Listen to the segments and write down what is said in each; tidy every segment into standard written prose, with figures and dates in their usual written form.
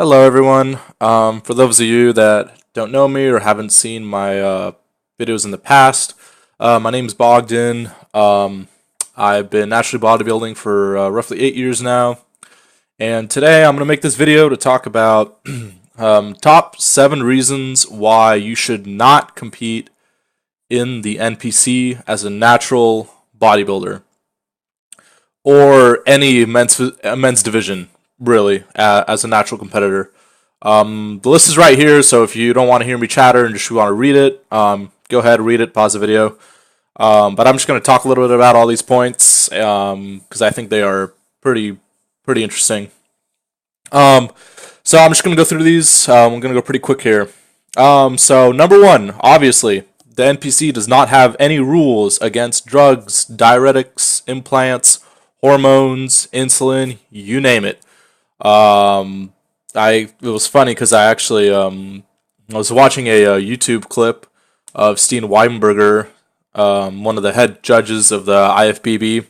Hello, everyone. For those of you that don't know me or haven't seen my videos in the past, my name is Bogdan. I've been naturally bodybuilding for roughly 8 years now, and today I'm going to make this video to talk about top 7 reasons why you should not compete in the NPC as a natural bodybuilder or any men's division, really, as a natural competitor. The list is right here, so if you don't want to hear me chatter and just want to read it, go ahead, read it, pause the video. But I'm just going to talk a little bit about all these points because I think they are pretty interesting. So I'm just going to go through these. I'm going to go pretty quick here. So number one, obviously, the NPC does not have any rules against drugs, diuretics, implants, hormones, insulin, you name it. It was funny because I was watching a YouTube clip of Steen Weidenberger, one of the head judges of the IFBB,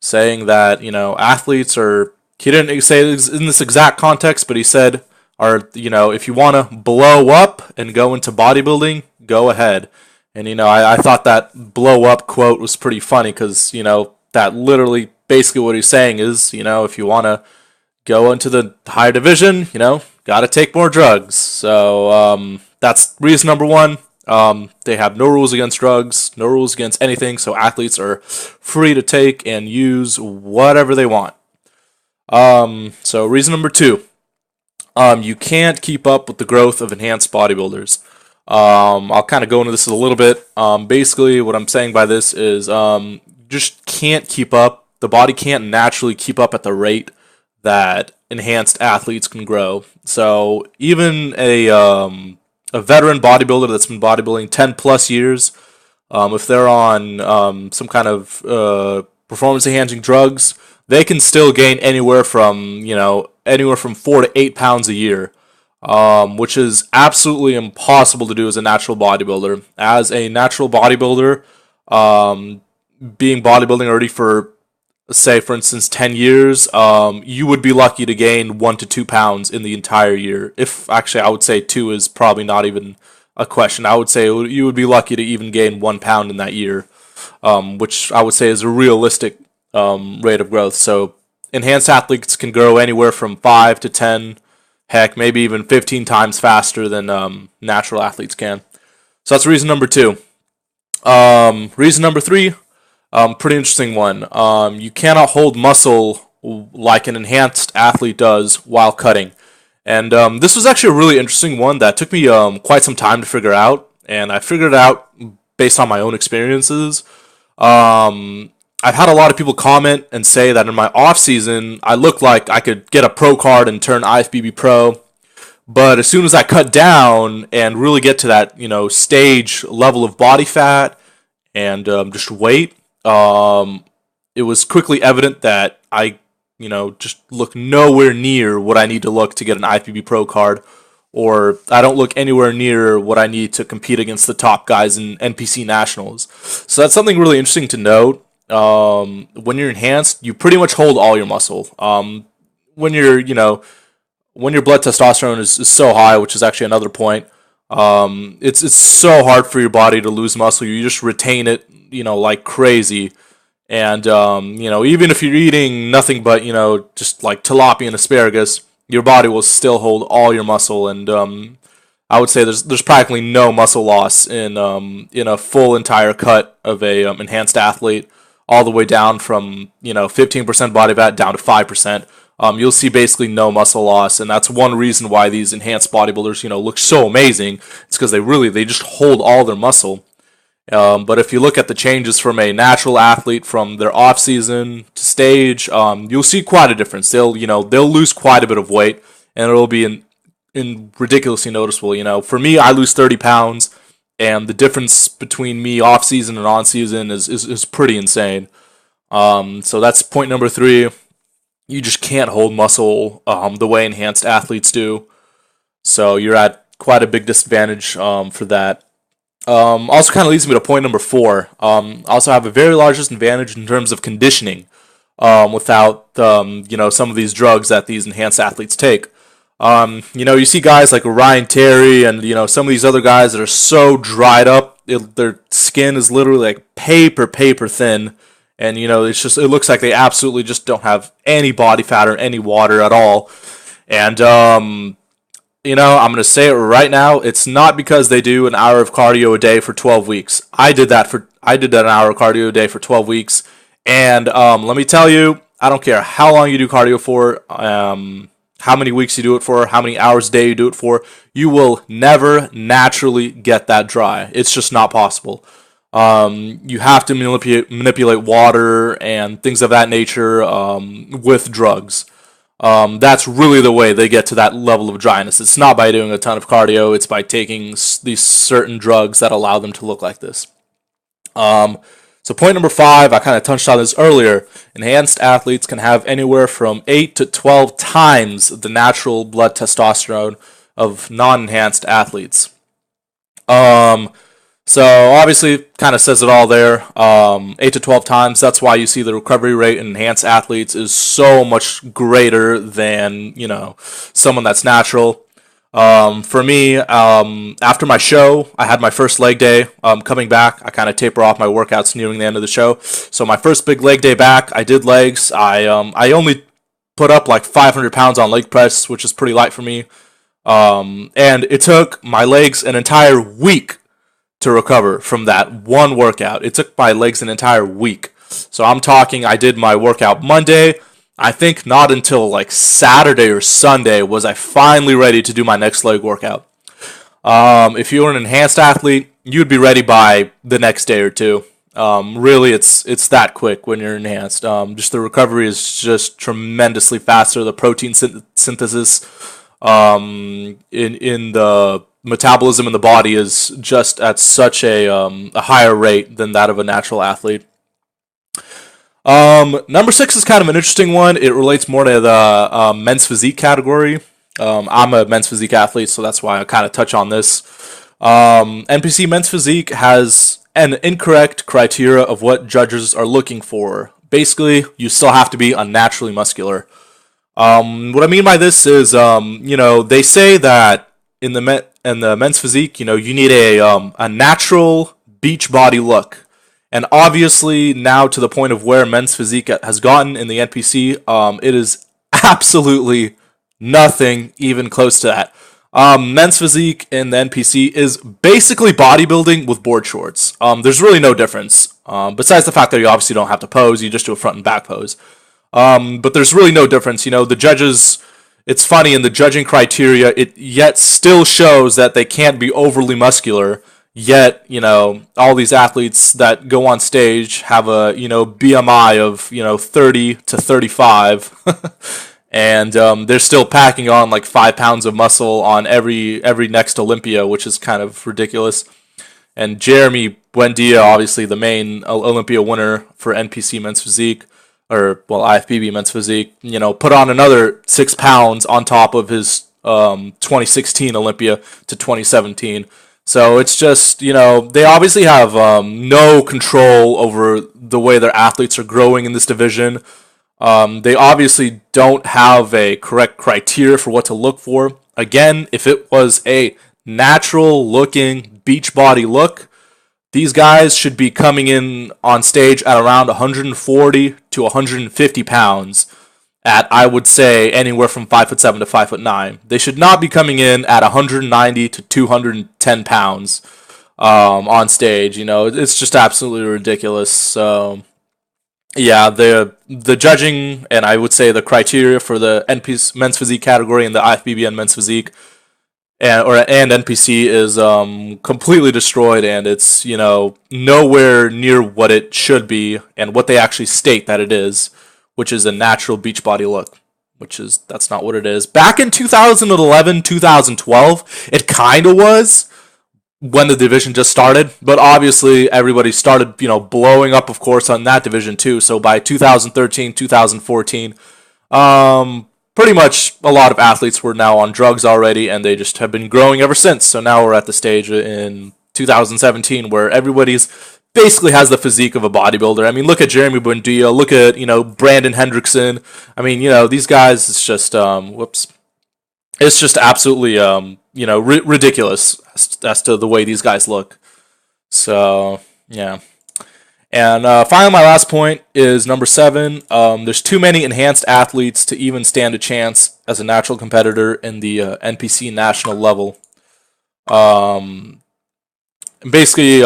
saying that athletes are. He didn't say it in this exact context, but he said, "Are if you want to blow up and go into bodybuilding, go ahead." And I thought that blow up quote was pretty funny because that literally basically what he's saying is if you want to go into the higher division, got to take more drugs. So that's reason number one. They have no rules against drugs, no rules against anything, so athletes are free to take and use whatever they want. So reason number two, you can't keep up with the growth of enhanced bodybuilders. I'll kind of go into this a little bit. Basically, what I'm saying by this is just can't keep up. The body can't naturally keep up at the rate that enhanced athletes can grow. So even a veteran bodybuilder that's been bodybuilding 10 plus years, if they're on some kind of performance enhancing drugs, they can still gain anywhere from 4 to 8 pounds a year, which is absolutely impossible to do as a natural bodybuilder. As a natural bodybuilder, being bodybuilding already for, say, for instance, 10 years, you would be lucky to gain 1 to 2 pounds in the entire year. If actually, I would say 2 is probably not even a question. I would say you would be lucky to even gain 1 pound in that year, which I would say is a realistic rate of growth. So enhanced athletes can grow anywhere from 5 to 10, heck, maybe even 15 times faster than natural athletes can. So that's reason number two. Reason number three, pretty interesting one. You cannot hold muscle like an enhanced athlete does while cutting. And this was actually a really interesting one that took me quite some time to figure out. And I figured it out based on my own experiences. I've had a lot of people comment and say that in my off season, I look like I could get a pro card and turn IFBB pro. But as soon as I cut down and really get to that, stage level of body fat and just weight, it was quickly evident that I, just look nowhere near what I need to look to get an IFBB pro card, or I don't look anywhere near what I need to compete against the top guys in NPC nationals. So that's something really interesting to note. When you're enhanced, you pretty much hold all your muscle. When you're, when your blood testosterone is so high, which is actually another point, it's so hard for your body to lose muscle. You just retain it, like crazy. And even if you're eating nothing but just like tilapia and asparagus, your body will still hold all your muscle. And I would say there's practically no muscle loss in a full entire cut of a enhanced athlete, all the way down from 15% body fat down to 5%. You'll see basically no muscle loss, and that's one reason why these enhanced bodybuilders look so amazing. It's because they just hold all their muscle. But if you look at the changes from a natural athlete from their off season to stage, you'll see quite a difference. They'll lose quite a bit of weight, and it'll be in ridiculously noticeable. For me, I lose 30 pounds, and the difference between me off season and on season is pretty insane. So that's point number three. You just can't hold muscle the way enhanced athletes do. So you're at quite a big disadvantage for that. Also kind of leads me to point number four. Also have a very large disadvantage in terms of conditioning without some of these drugs that these enhanced athletes take. You see guys like Ryan Terry and some of these other guys that are so dried up, their skin is literally like paper thin, and it looks like they absolutely just don't have any body fat or any water at all. And I'm gonna say it right now. It's not because they do an hour of cardio a day for 12 weeks. I did that an hour of cardio a day for 12 weeks, and let me tell you, I don't care how long you do cardio for. How many weeks you do it for, how many hours a day you do it for, you will never naturally get that dry. It's just not possible. You have to manipulate water and things of that nature with drugs. That's really the way they get to that level of dryness. It's not by doing a ton of cardio, it's by taking these certain drugs that allow them to look like this. So point number 5, I kind of touched on this earlier. Enhanced athletes can have anywhere from 8 to 12 times the natural blood testosterone of non-enhanced athletes. So obviously, kind of says it all there. 8 to 12 times. That's why you see the recovery rate in enhanced athletes is so much greater than someone that's natural. For me, after my show, I had my first leg day. Coming back, I kind of taper off my workouts nearing the end of the show. So my first big leg day back, I did legs. I only put up like 500 pounds on leg press, which is pretty light for me. And it took my legs an entire week to recover from that one workout. It took my legs an entire week. So I'm talking, I did my workout Monday. I think not until like Saturday or Sunday was I finally ready to do my next leg workout. If you were an enhanced athlete, you'd be ready by the next day or two. Really, it's that quick when you're enhanced. Just the recovery is just tremendously faster. The protein synthesis in the metabolism in the body is just at such a higher rate than that of a natural athlete. Number 6 is kind of an interesting one. It relates more to the men's physique category. I'm a men's physique athlete, so that's why I kind of touch on this. NPC men's physique has an incorrect criteria of what judges are looking for. Basically, you still have to be unnaturally muscular. What I mean by this is, they say that in the men's physique, you need a natural beach body look. And obviously, now to the point of where men's physique has gotten in the NPC, it is absolutely nothing even close to that. Men's physique in the NPC is basically bodybuilding with board shorts. There's really no difference. Besides the fact that you obviously don't have to pose, you just do a front and back pose. But there's really no difference. The judges, it's funny, in the judging criteria, it yet still shows that they can't be overly muscular. Yet, all these athletes that go on stage have a, BMI of, 30 to 35. And they're still packing on like 5 pounds of muscle on every next Olympia, which is kind of ridiculous. And Jeremy Buendia, obviously the main Olympia winner for NPC men's physique, IFBB men's physique, put on another 6 pounds on top of his 2016 Olympia to 2017. So it's just, they obviously have no control over the way their athletes are growing in this division. They obviously don't have a correct criteria for what to look for. Again, if it was a natural looking beach body look, these guys should be coming in on stage at around 140 to 150 pounds at, I would say, anywhere from 5'7" to 5'9". They should not be coming in at 190 to 210 pounds on stage. It's just absolutely ridiculous. So, yeah, the judging, and I would say the criteria for the NPC men's physique category and the IFBB men's physique and NPC is completely destroyed, and it's nowhere near what it should be and what they actually state that it is, which is a natural beach body look, that's not what it is. Back in 2011, 2012, it kind of was when the division just started, but obviously everybody started, blowing up, of course, on that division too. So by 2013, 2014, pretty much a lot of athletes were now on drugs already, and they just have been growing ever since. So now we're at the stage in 2017 where everybody's basically has the physique of a bodybuilder. I mean, look at Jeremy Buendia, look at, Brandon Hendrickson. I mean, these guys, it's just, it's It's just absolutely ridiculous as to the way these guys look. So yeah. And finally, my last point is number 7. There's too many enhanced athletes to even stand a chance as a natural competitor in the NPC national level. Basically,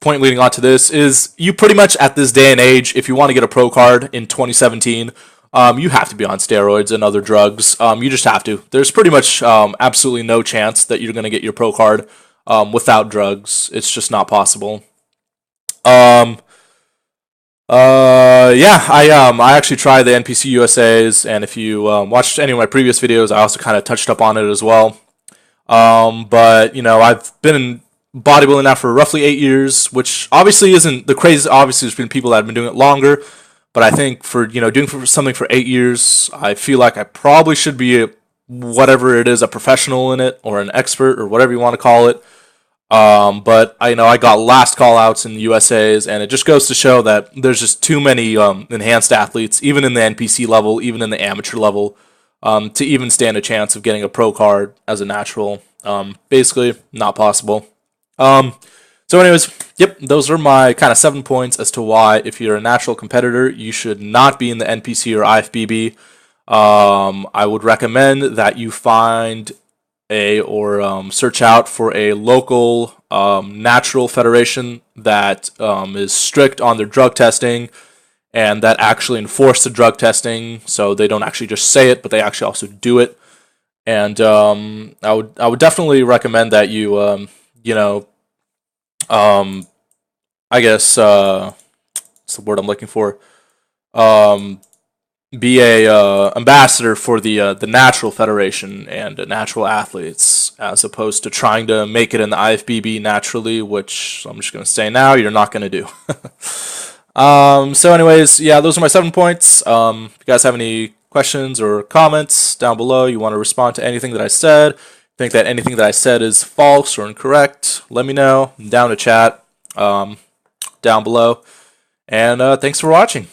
point leading on to this is you pretty much at this day and age, if you want to get a pro card in 2017, you have to be on steroids and other drugs. You just have to. There's pretty much absolutely no chance that you're going to get your pro card without drugs. It's just not possible. I actually tried the NPC USAs, and if you watched any of my previous videos, I also kind of touched up on it as well. But I've been in bodybuilding now for roughly 8 years, which obviously isn't the crazy. Obviously, there's been people that have been doing it longer, but I think for doing something for 8 years, I feel like I probably should be whatever it is, a professional in it or an expert or whatever you want to call it. But I got last call outs in the USAs, and it just goes to show that there's just too many enhanced athletes, even in the NPC level, even in the amateur level, to even stand a chance of getting a pro card as a natural. Basically, not possible. So anyways, yep, those are my kind of 7 points as to why, if you're a natural competitor, you should not be in the NPC or IFBB. I would recommend that you find search out for a local natural federation that is strict on their drug testing and that actually enforce the drug testing, so they don't actually just say it, but they actually also do it. And I would definitely recommend that you I guess what's the word I'm looking for? Be a ambassador for the natural federation and natural athletes, as opposed to trying to make it in the IFBB naturally, which I'm just going to say now you're not going to do. So anyways, yeah, those are my 7 points. If you guys have any questions or comments down below, you want to respond to anything that I said, think that anything that I said is false or incorrect, let me know. I'm down to chat down below. And thanks for watching.